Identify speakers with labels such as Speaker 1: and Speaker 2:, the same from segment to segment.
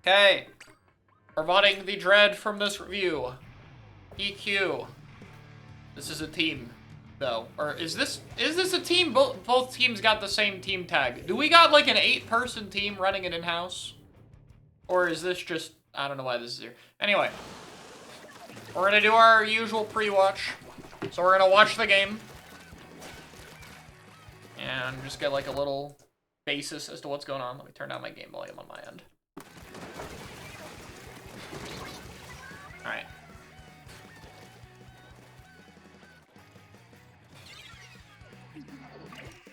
Speaker 1: Okay. Providing the dread from this review. EQ. This is a team, though. Or is this a team? Both teams got the same team tag. Do we got like an 8-person team running it in-house? Or is this just... I don't know why this is here. Anyway. We're gonna do our usual pre-watch. So we're gonna watch the game. And just get like a little basis as to what's going on. Let me turn down my game volume on my end. Alright.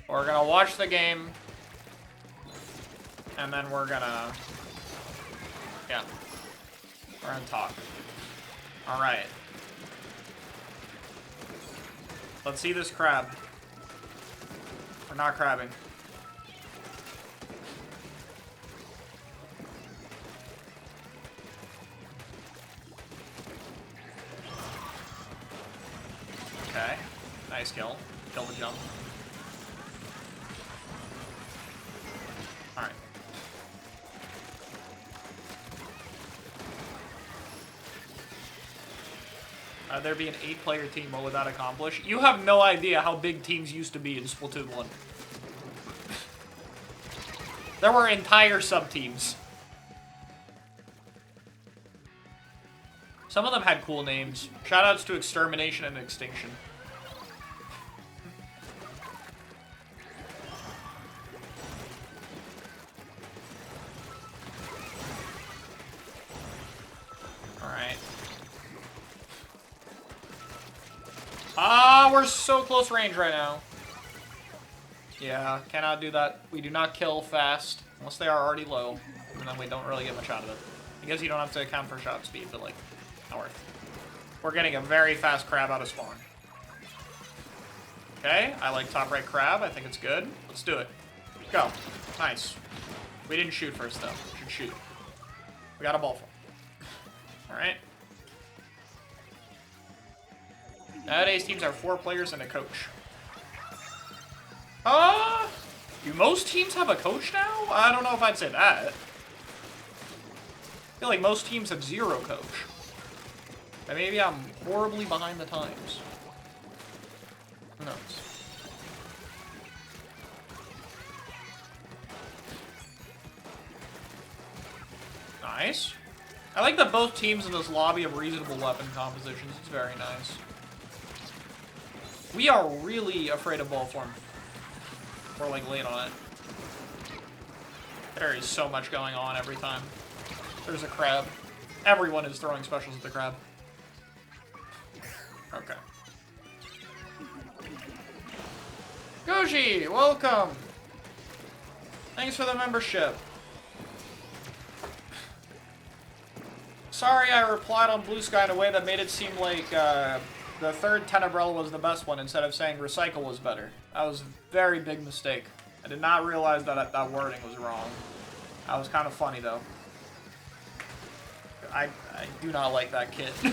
Speaker 1: We're gonna watch the game. And then we're gonna... Yeah. We're gonna talk. Alright. Let's see this crab. We're not crabbing. Okay. Nice kill. Kill the jump. Alright. There be an 8-player team, what would that accomplish? You have no idea how big teams used to be in Splatoon 1. There were entire sub-teams. Some of them had cool names. Shoutouts to Extermination and Extinction. Alright. Ah, we're so close range right now. Yeah, cannot do that. We do not kill fast, unless they are already low, and then we don't really get much out of it. I guess you don't have to account for shot speed, but like, not worth. We're getting a very fast crab out of spawn. Okay, I like top right crab. I think it's good. Let's do it. Go. Nice. We didn't shoot first, though. Should shoot. We got a ball full. Alright. Nowadays, teams are 4 players and a coach. Do most teams have a coach now? I don't know if I'd say that. I feel like most teams have 0 coach. But maybe I'm horribly behind the times. Who knows? Nice. I like that both teams in this lobby have reasonable weapon compositions. It's very nice. We are really afraid of ball form. We're like late on it. There is so much going on every time. There's a crab. Everyone is throwing specials at the crab. Okay. Goji, welcome! Thanks for the membership. Sorry I replied on Blue Sky in a way that made it seem like the third Tenebrella was the best one instead of saying Recycle was better. That was a very big mistake. I did not realize that that wording was wrong. That was kind of funny though. I do not like that kit. Okay.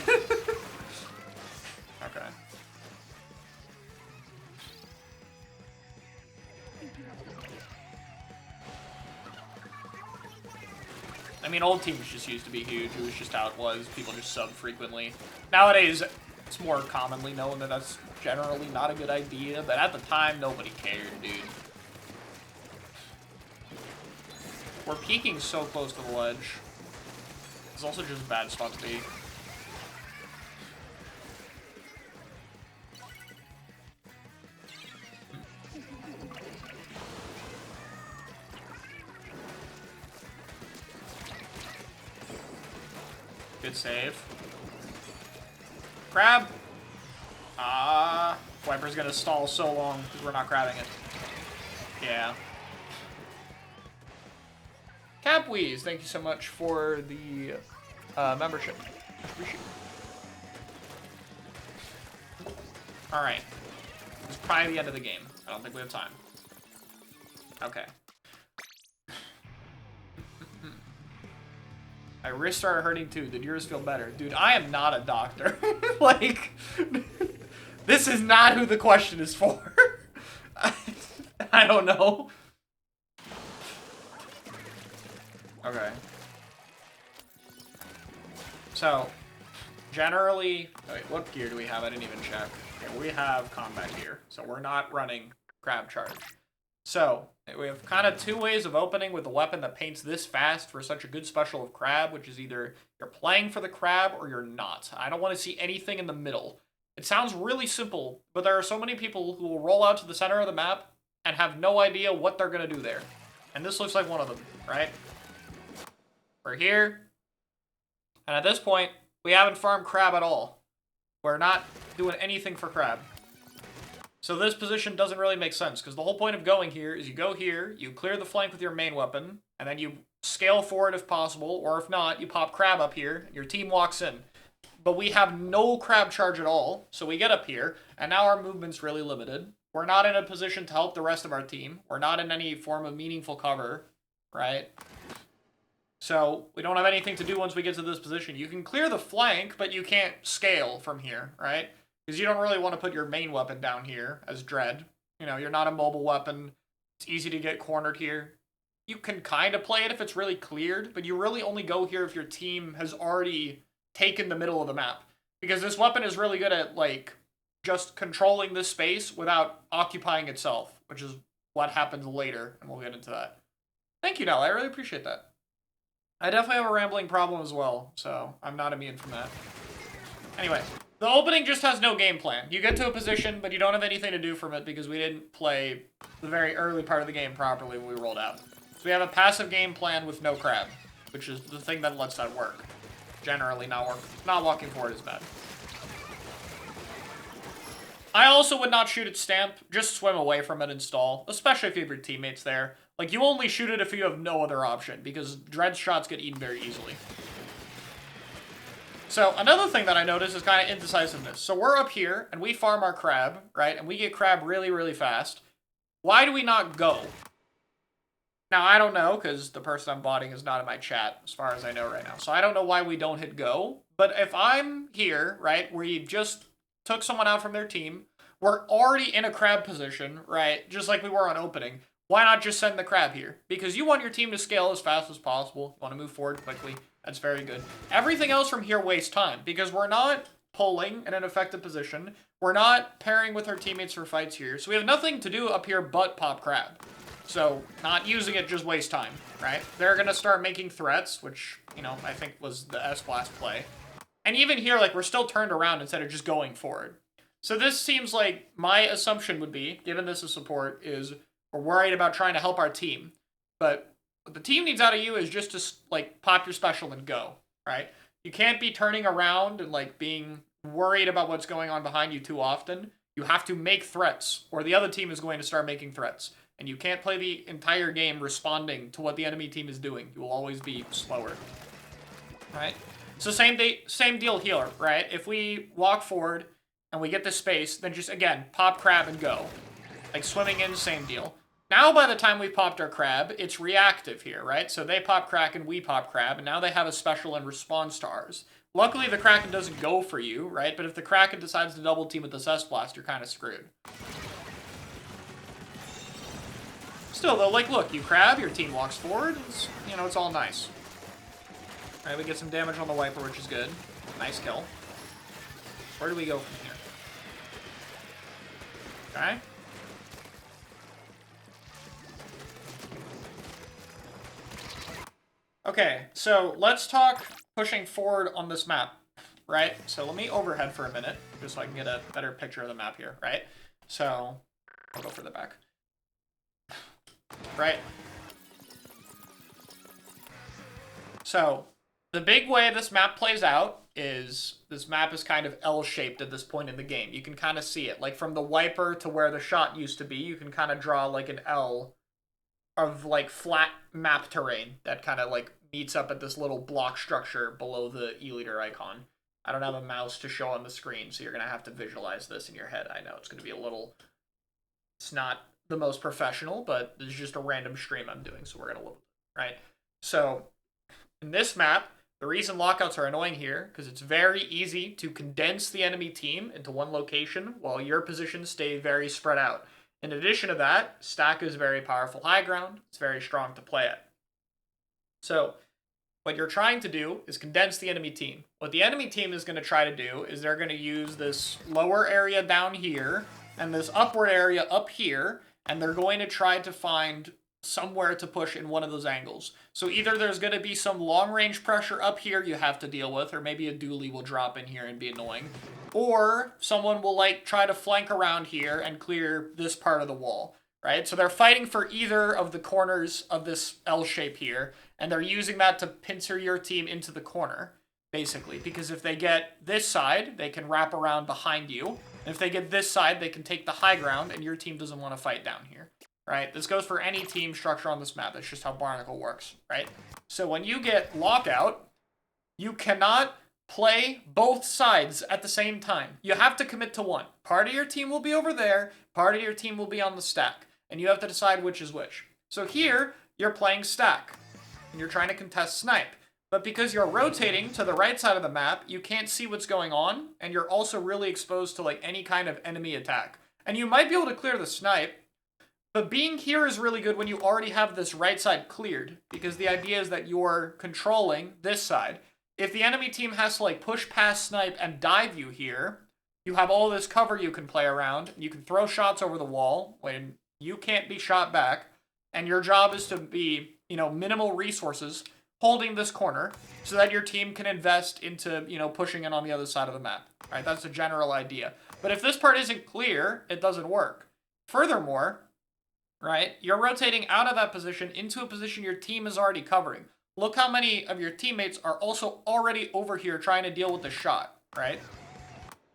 Speaker 1: I mean, old teams just used to be huge. It was just how it was. People just sub frequently. Nowadays, it's more commonly known that that's generally not a good idea, but at the time, nobody cared, dude. We're peeking so close to the ledge. It's also just a bad spot to be. Good save. Crab! Wiper's gonna stall so long because we're not grabbing it. Yeah. Capweeze, thank you so much for the membership. Appreciate it. Alright. It's probably the end of the game. I don't think we have time. Okay. My wrist started hurting too. Did yours feel better? Dude, I am not a doctor. Like, this is not who the question is for. I don't know. Okay. So, generally... Wait, what gear do we have? I didn't even check. Okay, we have combat gear, so we're not running crab charge. So, we have kind of two ways of opening with a weapon that paints this fast for such a good special of crab, which is either you're playing for the crab or you're not. I don't want to see anything in the middle. It sounds really simple, but there are so many people who will roll out to the center of the map and have no idea what they're going to do there. And this looks like one of them, right? We're here. And at this point, we haven't farmed crab at all. We're not doing anything for crab. So this position doesn't really make sense, because the whole point of going here is you go here, you clear the flank with your main weapon, and then you scale forward if possible, or if not, you pop crab up here, and your team walks in. But we have no crab charge at all, so we get up here, and now our movement's really limited. We're not in a position to help the rest of our team. We're not in any form of meaningful cover, right? So we don't have anything to do once we get to this position. You can clear the flank, but you can't scale from here, right? Because you don't really want to put your main weapon down here as Dread. You know, you're not a mobile weapon. It's easy to get cornered here. You can kind of play it if it's really cleared, but you really only go here if your team has already taken the middle of the map. Because this weapon is really good at, like, just controlling this space without occupying itself, which is what happens later, and we'll get into that. Thank you, Nell. I really appreciate that. I definitely have a rambling problem as well, so I'm not immune from that. Anyway, the opening just has no game plan. You get to a position, but you don't have anything to do from it because we didn't play the very early part of the game properly when we rolled out. So we have a passive game plan with no crab, which is the thing that lets that work. Generally not work. Not walking forward is bad. I also would not shoot at Stamp. Just swim away from it and stall, especially if you have your teammates there. Like, you only shoot it if you have no other option, because Dread shots get eaten very easily. So, another thing that I noticed is kind of indecisiveness. So we're up here, and we farm our crab, right? And we get crab really, really fast. Why do we not go? Now, I don't know, because the person I'm botting is not in my chat, as far as I know right now. So I don't know why we don't hit go. But if I'm here, right, where you just took someone out from their team, we're already in a crab position, right? Just like we were on opening. Why not just send the crab here? Because you want your team to scale as fast as possible. You want to move forward quickly. That's very good. Everything else from here wastes time, because we're not pulling in an effective position. We're not pairing with our teammates for fights here. So we have nothing to do up here but pop crab. So not using it just wastes time, right? They're going to start making threats, which, you know, I think was the S-Blast play. And even here, like, we're still turned around instead of just going forward. So this seems like my assumption would be, given this is support, is we're worried about trying to help our team. But what the team needs out of you is just to, like, pop your special and go, right? You can't be turning around and, like, being worried about what's going on behind you too often. You have to make threats, or the other team is going to start making threats. And you can't play the entire game responding to what the enemy team is doing. You will always be slower, right? So same deal here, right? If we walk forward and we get this space, then just, again, pop crab and go. Like, swimming in, same deal. Now, by the time we've popped our crab, it's reactive here, right? So they pop Kraken, we pop crab, and now they have a special in response to ours. Luckily, the Kraken doesn't go for you, right? But if the Kraken decides to double team with the S-Blast, you're kind of screwed. Still, though, like, look, you crab, your team walks forward, it's, you know, it's all nice. Alright, we get some damage on the wiper, which is good. Nice kill. Where do we go from here? Okay. Okay, so let's talk pushing forward on this map, right? So let me overhead for a minute, just so I can get a better picture of the map here, right? So, I'll go further back. Right? So, the big way this map plays out is this map is kind of L-shaped at this point in the game. You can kind of see it. Like, from the wiper to where the shot used to be, you can kind of draw, like, an L of, like, flat map terrain that kind of, like, meets up at this little block structure below the E-liter icon. I don't have a mouse to show on the screen, so you're going to have to visualize this in your head. I know it's going to be a little... It's not the most professional, but this is just a random stream I'm doing, so we're going to look, right? So, in this map, the reason lockouts are annoying here, because it's very easy to condense the enemy team into one location, while your positions stay very spread out. In addition to that, stack is very powerful high ground. It's very strong to play at. So, what you're trying to do is condense the enemy team. What the enemy team is going to try to do is they're going to use this lower area down here and this upward area up here, and they're going to try to find somewhere to push in one of those angles. So either there's going to be some long-range pressure up here you have to deal with, or maybe a dually will drop in here and be annoying, or someone will like try to flank around here and clear this part of the wall, right? So they're fighting for either of the corners of this L shape here, and they're using that to pincer your team into the corner, basically, because if they get this side, they can wrap around behind you, and if they get this side, they can take the high ground, and your team doesn't want to fight down here, right? This goes for any team structure on this map. That's just how Barnacle works, right? So when you get lockout, you cannot play both sides at the same time. You have to commit to one. Part of your team will be over there, part of your team will be on the stack, and you have to decide which is which. So here, you're playing stack, and you're trying to contest snipe. But because you're rotating to the right side of the map, you can't see what's going on, and you're also really exposed to like any kind of enemy attack. And you might be able to clear the snipe, but being here is really good when you already have this right side cleared, because the idea is that you're controlling this side. If the enemy team has to like push past snipe and dive you here, you have all this cover you can play around. You can throw shots over the wall when you can't be shot back, and your job is to be, minimal resources holding this corner so that your team can invest into, pushing in on the other side of the map. All right, that's the general idea. But if this part isn't clear, it doesn't work. Furthermore, right, you're rotating out of that position into a position your team is already covering. Look how many of your teammates are also already over here trying to deal with the shot, right?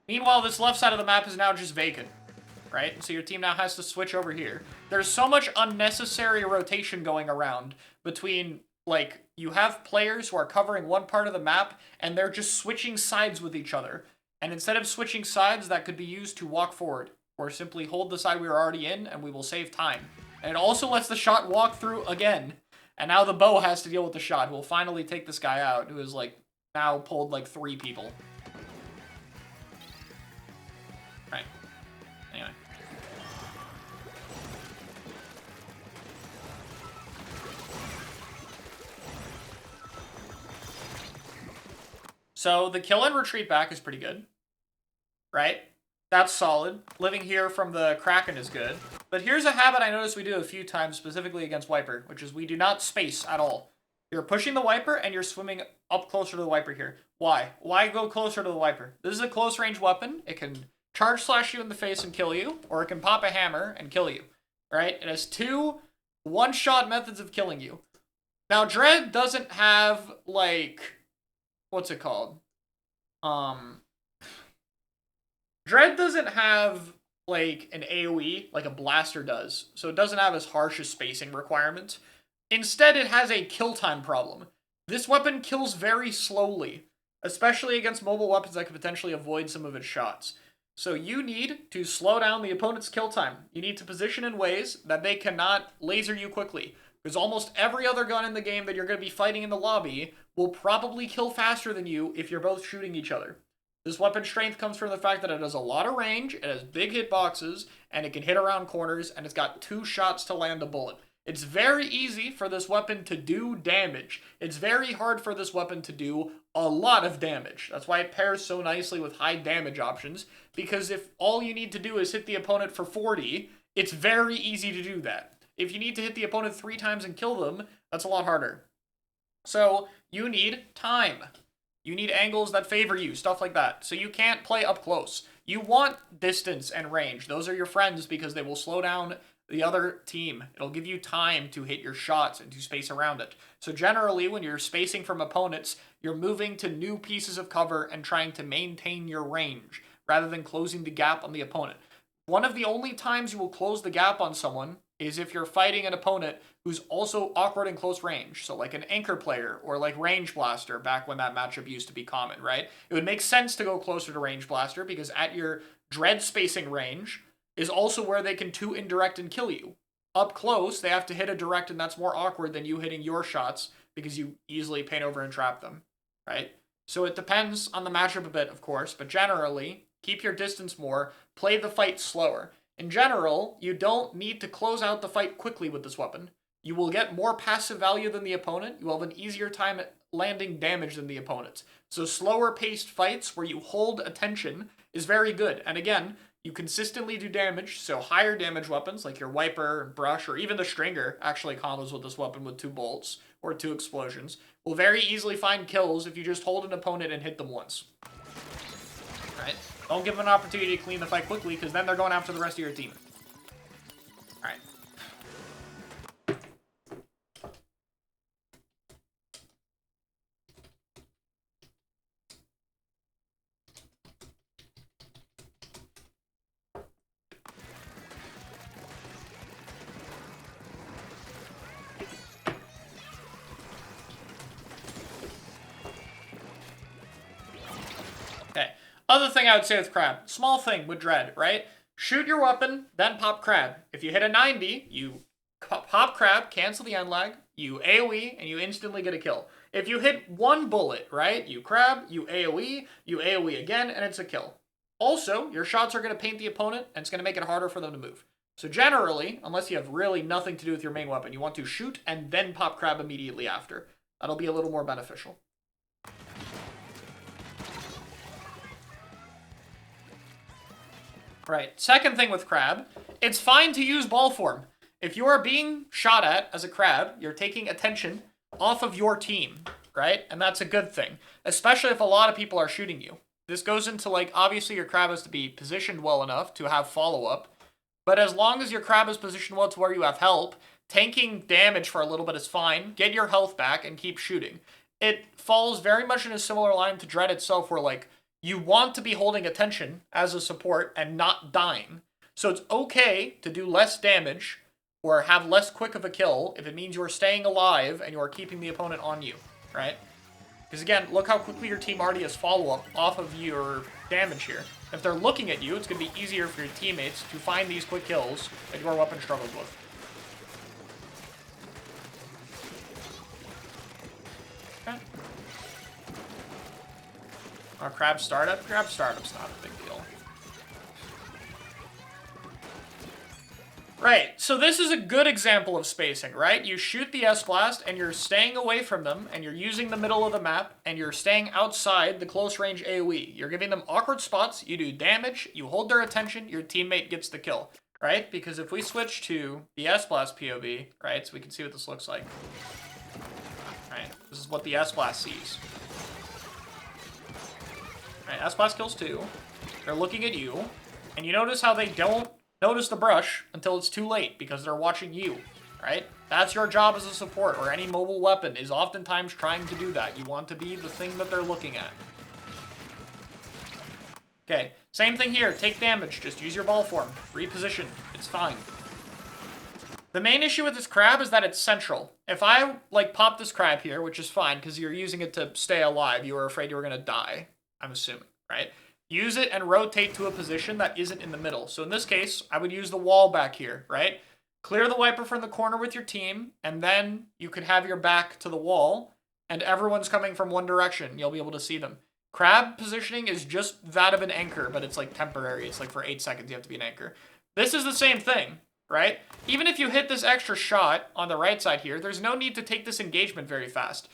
Speaker 1: Meanwhile, this left side of the map is now just vacant, right? So your team now has to switch over here. There's so much unnecessary rotation going around between, like, you have players who are covering one part of the map, and they're just switching sides with each other. And instead of switching sides, that could be used to walk forward, or simply hold the side we were already in, and we will save time. And it also lets the shot walk through again. And now the bow has to deal with the shot. We'll finally take this guy out, who has, like, now pulled, like, 3 people. Right. Anyway. So the kill and retreat back is pretty good, right? That's solid. Living here from the Kraken is good. But here's a habit I noticed we do a few times, specifically against Wiper, which is we do not space at all. You're pushing the Wiper, and you're swimming up closer to the Wiper here. Why? Why go closer to the Wiper? This is a close-range weapon. It can charge slash you in the face and kill you, or it can pop a hammer and kill you, right? It has 2 one-shot methods of killing you. Now, Dread doesn't have, like, what's it called? Dread doesn't have, like, an AoE like a blaster does, so it doesn't have as harsh a spacing requirement. Instead, it has a kill time problem. This weapon kills very slowly, especially against mobile weapons that could potentially avoid some of its shots. So you need to slow down the opponent's kill time. You need to position in ways that they cannot laser you quickly, because almost every other gun in the game that you're going to be fighting in the lobby will probably kill faster than you if you're both shooting each other. This weapon's strength comes from the fact that it has a lot of range, it has big hitboxes, and it can hit around corners, and it's got 2 shots to land a bullet. It's very easy for this weapon to do damage. It's very hard for this weapon to do a lot of damage. That's why it pairs so nicely with high damage options, because if all you need to do is hit the opponent for 40, it's very easy to do that. If you need to hit the opponent 3 times and kill them, that's a lot harder. So you need time. You need angles that favor you, stuff like that. So you can't play up close. You want distance and range. Those are your friends because they will slow down the other team. It'll give you time to hit your shots and to space around it. So generally, when you're spacing from opponents, you're moving to new pieces of cover and trying to maintain your range, rather than closing the gap on the opponent. One of the only times you will close the gap on someone is if you're fighting an opponent who's also awkward in close range. So like an anchor player or like Range Blaster back when that matchup used to be common, right? It would make sense to go closer to Range Blaster because at your dread spacing range is also where they can 2 indirect and kill you. Up close, they have to hit a direct, and that's more awkward than you hitting your shots because you easily paint over and trap them, right? So it depends on the matchup a bit, of course, but generally, keep your distance more, play the fight slower. In general, you don't need to close out the fight quickly with this weapon. You will get more passive value than the opponent. You will have an easier time landing damage than the opponents. So slower paced fights where you hold attention is very good. And again, you consistently do damage, so higher damage weapons like your wiper and brush, or even the stringer actually combos with this weapon with 2 bolts or 2 explosions, will very easily find kills if you just hold an opponent and hit them once. Right? Don't give them an opportunity to clean the fight quickly, because then they're going after the rest of your team. Alright. Okay. Other thing I would say with Crab. Small thing with Dread, right? Shoot your weapon, then pop Crab. If you hit a 90, you pop Crab, cancel the end lag, you AoE, and you instantly get a kill. If you hit 1 bullet, right? You Crab, you AoE again, and it's a kill. Also, your shots are going to paint the opponent, and it's going to make it harder for them to move. So generally, unless you have really nothing to do with your main weapon, you want to shoot and then pop Crab immediately after. That'll be a little more beneficial. Right, second thing with Crab, it's fine to use ball form. If you are being shot at as a Crab, you're taking attention off of your team, right? And that's a good thing, especially if a lot of people are shooting you. This goes into, like, obviously your Crab has to be positioned well enough to have follow-up, but as long as your Crab is positioned well to where you have help, tanking damage for a little bit is fine, get your health back, and keep shooting. It falls very much in a similar line to Dread itself, where, like, you want to be holding attention as a support and not dying. So it's okay to do less damage or have less quick of a kill if it means you're staying alive and you're keeping the opponent on you, right? Because again, look how quickly your team already has follow-up off of your damage here. If they're looking at you, it's going to be easier for your teammates to find these quick kills that your weapon struggles with. Okay. Crab startup? Crab startup's not a big deal. Right, so this is a good example of spacing, right? You shoot the S-Blast, and you're staying away from them, and you're using the middle of the map, and you're staying outside the close-range AoE. You're giving them awkward spots, you do damage, you hold their attention, your teammate gets the kill, right? Because if we switch to the S-Blast POV, right, so we can see what this looks like. Right, this is what the S-Blast sees. Right, S-Blast kills 2. They're looking at you. And you notice how they don't notice the brush until it's too late because they're watching you, right? That's your job as a support, or any mobile weapon is oftentimes trying to do that. You want to be the thing that they're looking at. Okay, same thing here. Take damage. Just use your ball form. Reposition. It's fine. The main issue with this Crab is that it's central. If I, like, pop this Crab here, which is fine because you're using it to stay alive, you were afraid you were going to die. I'm assuming, right? Use it and rotate to a position that isn't in the middle. So in this case, I would use the wall back here, right? Clear the wiper from the corner with your team, and then you could have your back to the wall, and everyone's coming from one direction. You'll be able to see them. Crab positioning is just that of an anchor, but it's like temporary. It's like for 8 seconds you have to be an anchor. This is the same thing, right? Even if you hit this extra shot on the right side here, there's no need to take this engagement very fast.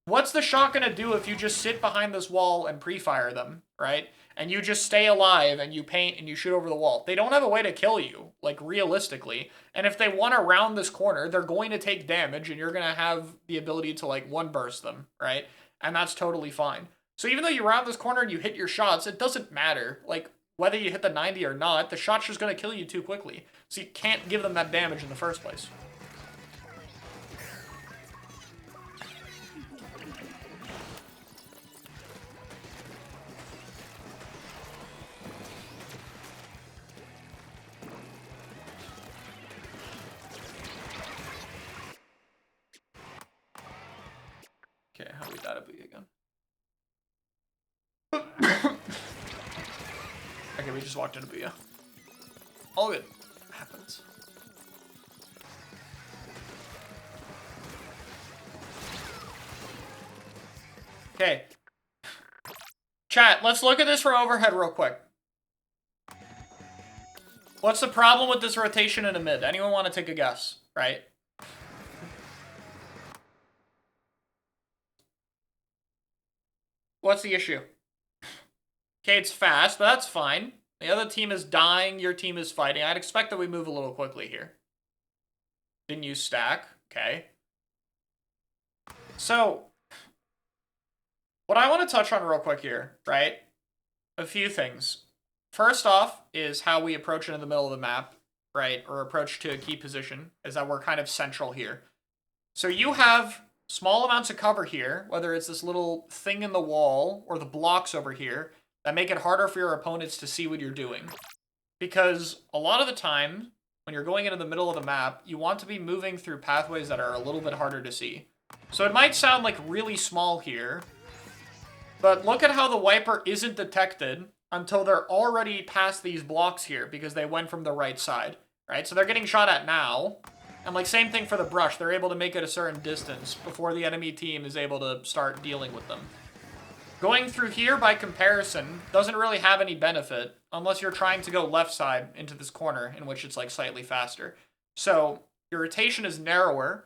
Speaker 1: What's the shot going to do if you just sit behind this wall and pre-fire them, right? And you just stay alive and you paint and you shoot over the wall. They don't have a way to kill you, like, realistically. And if they want to round this corner, they're going to take damage and you're going to have the ability to, like, one-burst them, right? And that's totally fine. So even though you round this corner and you hit your shots, it doesn't matter. Like, whether you hit the 90 or not, the shot's just going to kill you too quickly. So you can't give them that damage in the first place. Okay, how do we that be again? Okay, we just walked into Booyah. All good. Happens. Okay. Chat, let's look at this from overhead real quick. What's the problem with this rotation in the mid? Anyone want to take a guess, right? What's the issue? Okay, it's fast, but that's fine. The other team is dying, your team is fighting. I'd expect that we move a little quickly here. Didn't use stack. Okay. So, what I want to touch on real quick here, right? A few things. First off is how we approach it in the middle of the map, right? Or approach to a key position, is that we're kind of central here. So you have small amounts of cover here, whether it's this little thing in the wall or the blocks over here, that make it harder for your opponents to see what you're doing. Because a lot of the time, when you're going into the middle of the map, you want to be moving through pathways that are a little bit harder to see. So it might sound like really small here, but look at how the wiper isn't detected until they're already past these blocks here because they went from the right side, right? So they're getting shot at now. And like same thing for the brush, they're able to make it a certain distance before the enemy team is able to start dealing with them. Going through here by comparison doesn't really have any benefit unless you're trying to go left side into this corner in which it's like slightly faster. So your rotation is narrower.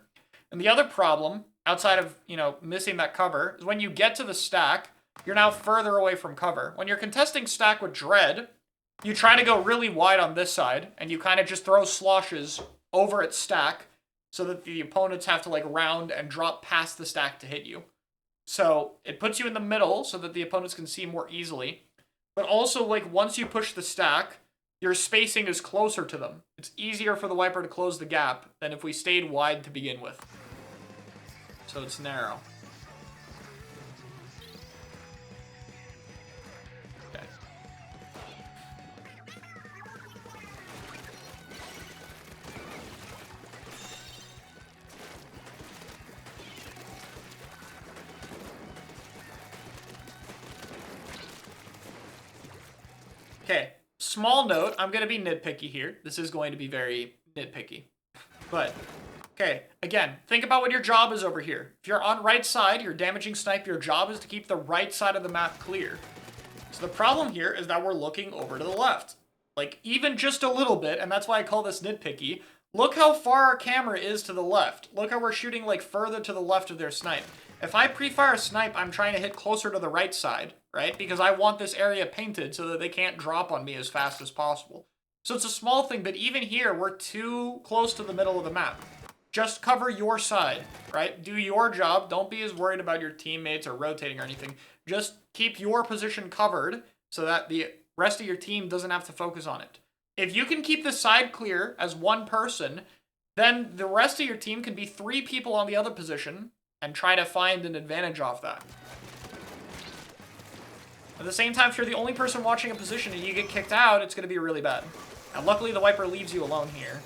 Speaker 1: And the other problem outside of, missing that cover is when you get to the stack, you're now further away from cover. When you're contesting stack with Dread, you try to go really wide on this side and you kind of just throw sloshes over its stack so that the opponents have to like round and drop past the stack to hit you. So it puts you in the middle so that the opponents can see more easily. But also, like, once you push the stack, your spacing is closer to them. It's easier for the wiper to close the gap than if we stayed wide to begin with. So it's narrow. Okay. Okay, small note, I'm going to be nitpicky here. This is going to be very nitpicky. But, okay, again, think about what your job is over here. If you're on right side, you're damaging snipe, your job is to keep the right side of the map clear. So the problem here is that we're looking over to the left. Like, even just a little bit, and that's why I call this nitpicky. Look how far our camera is to the left. Look how we're shooting, like, further to the left of their snipe. If I pre-fire a snipe, I'm trying to hit closer to the right side, right? Because I want this area painted so that they can't drop on me as fast as possible. So it's a small thing, but even here, we're too close to the middle of the map. Just cover your side, right? Do your job. Don't be as worried about your teammates or rotating or anything. Just keep your position covered so that the rest of your team doesn't have to focus on it. If you can keep the side clear as one person, then the rest of your team can be 3 people on the other position and try to find an advantage off that. At the same time, if you're the only person watching a position and you get kicked out, it's going to be really bad. Now, luckily, the wiper leaves you alone here.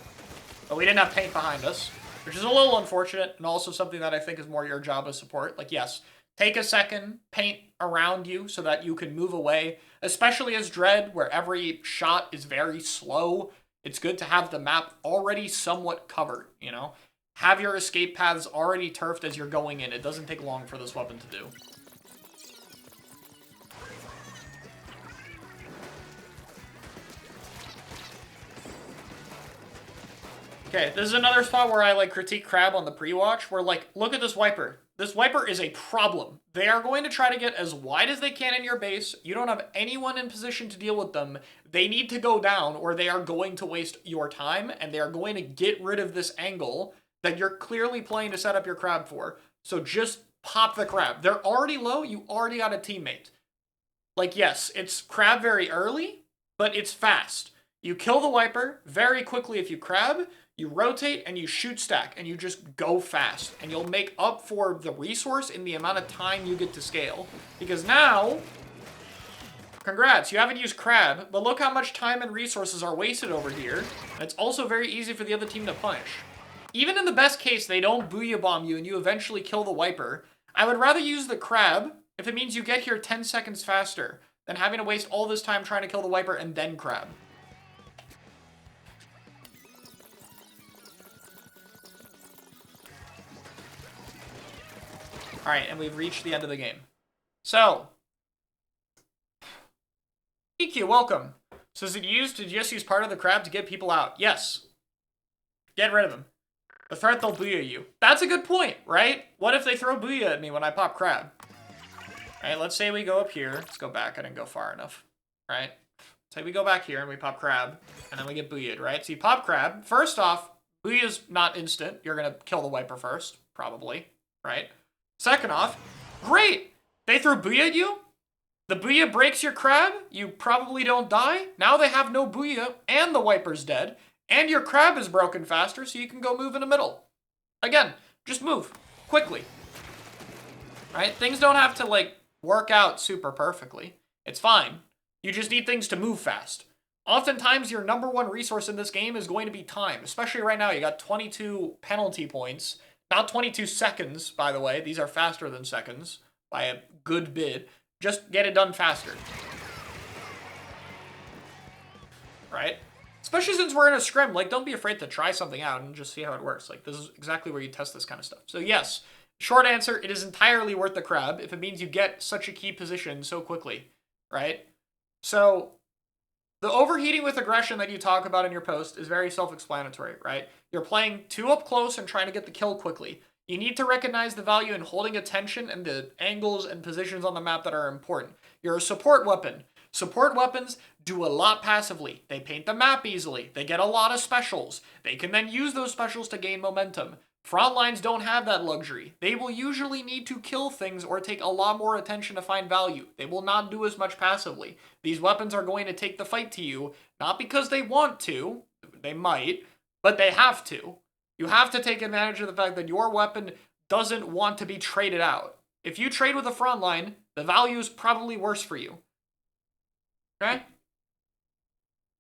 Speaker 1: But we didn't have paint behind us, which is a little unfortunate, and also something that I think is more your job as support. Like, yes, take a second, paint around you so that you can move away, especially as Dread, where every shot is very slow. It's good to have the map already somewhat covered, Have your escape paths already turfed as you're going in. It doesn't take long for this weapon to do. Okay, this is another spot where I, critique Crab on the pre-watch, where, look at this wiper. This wiper is a problem. They are going to try to get as wide as they can in your base. You don't have anyone in position to deal with them. They need to go down, or they are going to waste your time, and they are going to get rid of this angle that you're clearly playing to set up your crab for. So just pop the crab. They're already low. You already got a teammate. Yes, it's crab very early, but it's fast. You kill the wiper very quickly if you crab. You rotate and you shoot stack and you just go fast and you'll make up for the resource in the amount of time you get to scale. Because now, congrats, you haven't used crab, but look how much time and resources are wasted over here. And it's also very easy for the other team to punish. Even in the best case, they don't booyah bomb you and you eventually kill the wiper. I would rather use the crab if it means you get here 10 seconds faster than having to waste all this time trying to kill the wiper and then crab. Alright, and we've reached the end of the game. So, EQ, welcome. So is it used to just use part of the crab to get people out? Yes. Get rid of them. The threat, they'll booyah you. That's a good point, right? What if they throw booyah at me when I pop crab? Right, let's say we go up here. Let's go back. I didn't go far enough. Right? Say we go back here and we pop crab, and then we get booyah'd, right? So you pop crab. First off, booyah's not instant. You're going to kill the wiper first, probably, right? Second off, great! They threw booyah at you? The booyah breaks your crab? You probably don't die? Now they have no booyah, and the wiper's dead, and your crab is broken faster, so you can go move in the middle. Again, just move. Quickly. Right? Things don't have to, like, work out super perfectly. It's fine. You just need things to move fast. Oftentimes, your number one resource in this game is going to be time. Especially right now, you got 22 penalty points. Not 22 seconds, by the way. These are faster than seconds by a good bit. Just get it done faster. Right? Especially since we're in a scrim. Like, don't be afraid to try something out and just see how it works. Like, this is exactly where you test this kind of stuff. So, yes. Short answer, it is entirely worth the crab if it means you get such a key position so quickly. Right? So, the overheating with aggression that you talk about in your post is very self-explanatory, right? You're playing too up close and trying to get the kill quickly. You need to recognize the value in holding attention and the angles and positions on the map that are important. You're a support weapon. Support weapons do a lot passively. They paint the map easily. They get a lot of specials. They can then use those specials to gain momentum. Front lines don't have that luxury. They will usually need to kill things or take a lot more attention to find value. They will not do as much passively. These weapons are going to take the fight to you, not because they want to, they might, but they have to. You have to take advantage of the fact that your weapon doesn't want to be traded out. If you trade with a front line, the value is probably worse for you. Okay?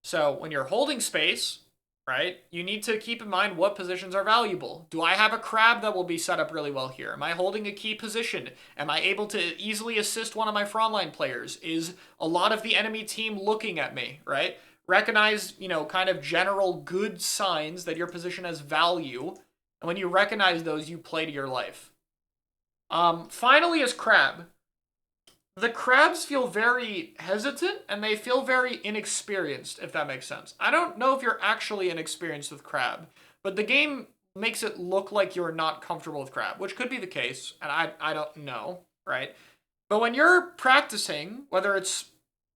Speaker 1: So when you're holding space, right, you need to keep in mind what positions are valuable. Do I have a crab that will be set up really well here? Am I holding a key position? Am I able to easily assist one of my frontline players? Is a lot of the enemy team looking at me, right? Recognize, kind of general good signs that your position has value. And when you recognize those, you play to your life. Finally is crab. The crabs feel very hesitant, and they feel very inexperienced, if that makes sense. I don't know if you're actually inexperienced with crab, but the game makes it look like you're not comfortable with crab, which could be the case, and I don't know, right? But when you're practicing, whether it's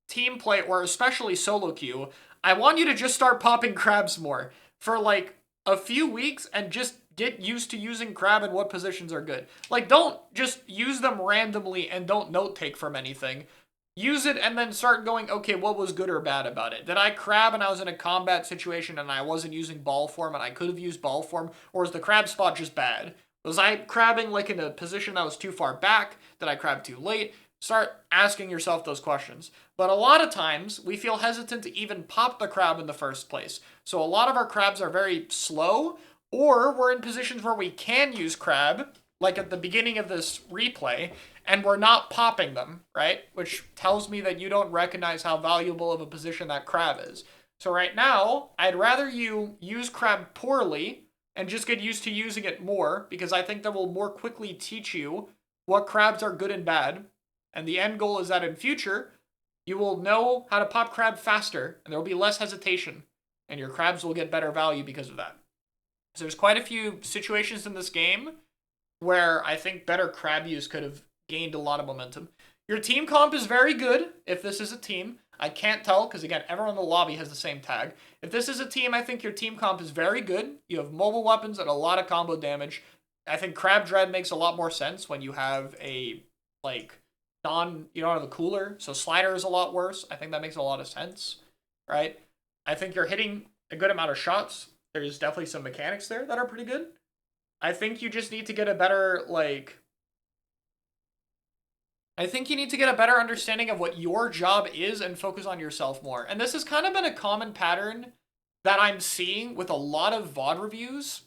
Speaker 1: team play or especially solo queue, I want you to just start popping crabs more for like a few weeks and just get used to using crab and what positions are good. Like, don't just use them randomly and don't note take from anything. Use it and then start going, okay, what was good or bad about it? Did I crab and I was in a combat situation and I wasn't using ball form and I could have used ball form? Or is the crab spot just bad? Was I crabbing like in a position that was too far back? Did I crab too late? Start asking yourself those questions. But a lot of times, we feel hesitant to even pop the crab in the first place. So a lot of our crabs are very slow, or we're in positions where we can use crab, like at the beginning of this replay, and we're not popping them, right? Which tells me that you don't recognize how valuable of a position that crab is. So right now, I'd rather you use crab poorly and just get used to using it more, because I think that will more quickly teach you what crabs are good and bad. And the end goal is that in future, you will know how to pop crab faster, and there will be less hesitation, and your crabs will get better value because of that. So there's quite a few situations in this game where I think better crab use could have gained a lot of momentum. Your team comp is very good if this is a team. I can't tell because, again, everyone in the lobby has the same tag. If this is a team, I think your team comp is very good. You have mobile weapons and a lot of combo damage. I think Crab Dread makes a lot more sense when you have a, you don't have a cooler, so Slider is a lot worse. I think that makes a lot of sense, right? I think you're hitting a good amount of shots. There's definitely some mechanics there that are pretty good. I think you just need to get a better, I think you need to get a better understanding of what your job is and focus on yourself more. And this has kind of been a common pattern that I'm seeing with a lot of VOD reviews,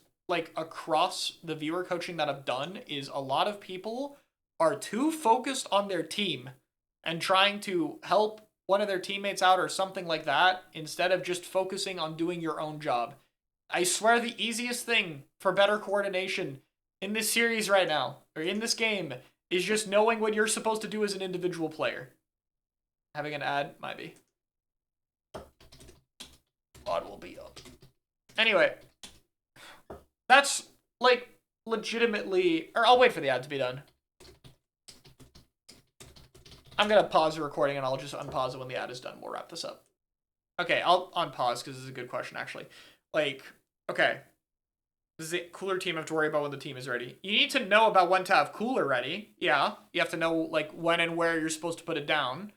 Speaker 1: across the viewer coaching that I've done, is a lot of people are too focused on their team and trying to help one of their teammates out or something like that instead of just focusing on doing your own job. I swear the easiest thing for better coordination in this series right now, or in this game, is just knowing what you're supposed to do as an individual player. Having an ad might be. VOD will be up. Anyway, that's, legitimately... Or I'll wait for the ad to be done. I'm gonna pause the recording and I'll just unpause it when the ad is done. We'll wrap this up. Okay, I'll unpause because this is a good question actually. Like, okay, does the cooler team have to worry about when the team is ready? You need to know about when to have cooler ready. Yeah, you have to know like when and where you're supposed to put it down.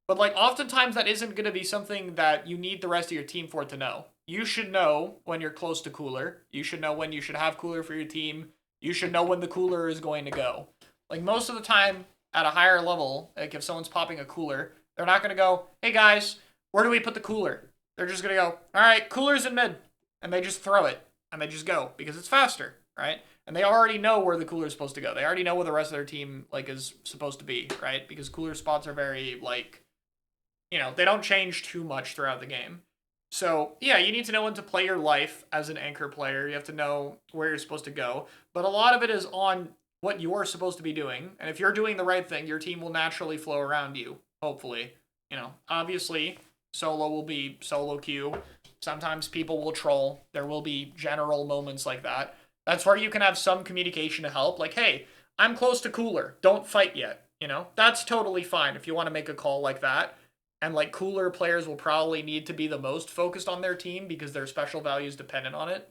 Speaker 1: But like oftentimes that isn't going to be something that you need the rest of your team for it to know. You should know when you're close to cooler. You should know when you should have cooler for your team. You should know when the cooler is going to go. Like most of the time at a higher level, like if someone's popping a cooler, they're not going to go, "Hey guys, where do we put the cooler?" They're just going to go, "All right, cooler's in mid." And they just throw it and they just go because it's faster, right? And they already know where the cooler is supposed to go. They already know where the rest of their team like is supposed to be, right? Because cooler spots are very like, you know, they don't change too much throughout the game. So, yeah, you need to know when to play your life as an anchor player. You have to know where you're supposed to go. But a lot of it is on what you're supposed to be doing. And if you're doing the right thing, your team will naturally flow around you, hopefully. You know, obviously, solo will be solo queue. Sometimes people will troll. There will be general moments like that. That's where you can have some communication to help. Like, hey, I'm close to cooler. Don't fight yet. You know, that's totally fine if you want to make a call like that. And like cooler players will probably need to be the most focused on their team because their special value is dependent on it.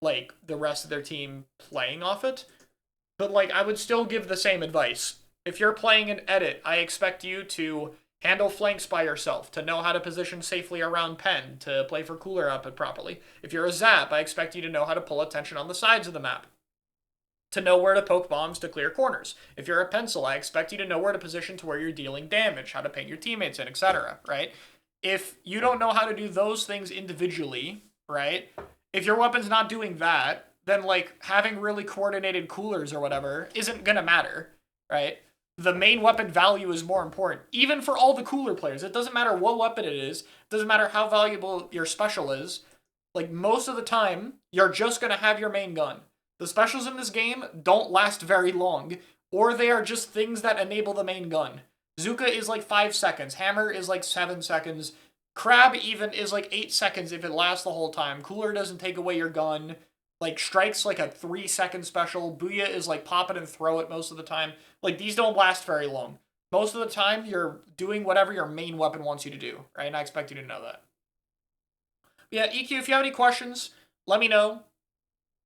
Speaker 1: Like the rest of their team playing off it. But like I would still give the same advice. If you're playing an edit, I expect you to handle flanks by yourself, to know how to position safely around pen, to play for cooler output properly. If you're a zap, I expect you to know how to pull attention on the sides of the map, to know where to poke bombs to clear corners. If you're a pencil, I expect you to know where to position to where you're dealing damage, how to paint your teammates in, etc., right? If you don't know how to do those things individually, right? If your weapon's not doing that, then like having really coordinated coolers or whatever isn't gonna matter, right? The main weapon value is more important, even for all the cooler players. It doesn't matter what weapon it is, it doesn't matter how valuable your special is. Like most of the time, you're just gonna have your main gun. The specials in this game don't last very long, or they are just things that enable the main gun. Zuka is like 5 seconds, Hammer is like 7 seconds, Crab even is like 8 seconds if it lasts the whole time, Cooler doesn't take away your gun, like Strike's like a 3-second special, Booyah is like pop it and throw it most of the time. Like these don't last very long. Most of the time you're doing whatever your main weapon wants you to do, right? And I expect you to know that. But yeah, EQ, if you have any questions, let me know.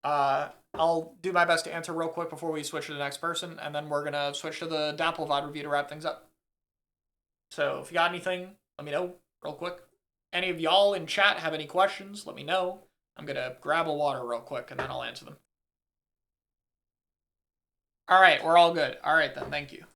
Speaker 1: I'll do my best to answer real quick before we switch to the next person, and then we're gonna switch to the Dapple VOD review to wrap things up. So if you got anything, let me know real quick. Any of y'all in chat have any questions, let me know. I'm gonna grab a water real quick, and then I'll answer them. All right, we're all good. All right then, thank you.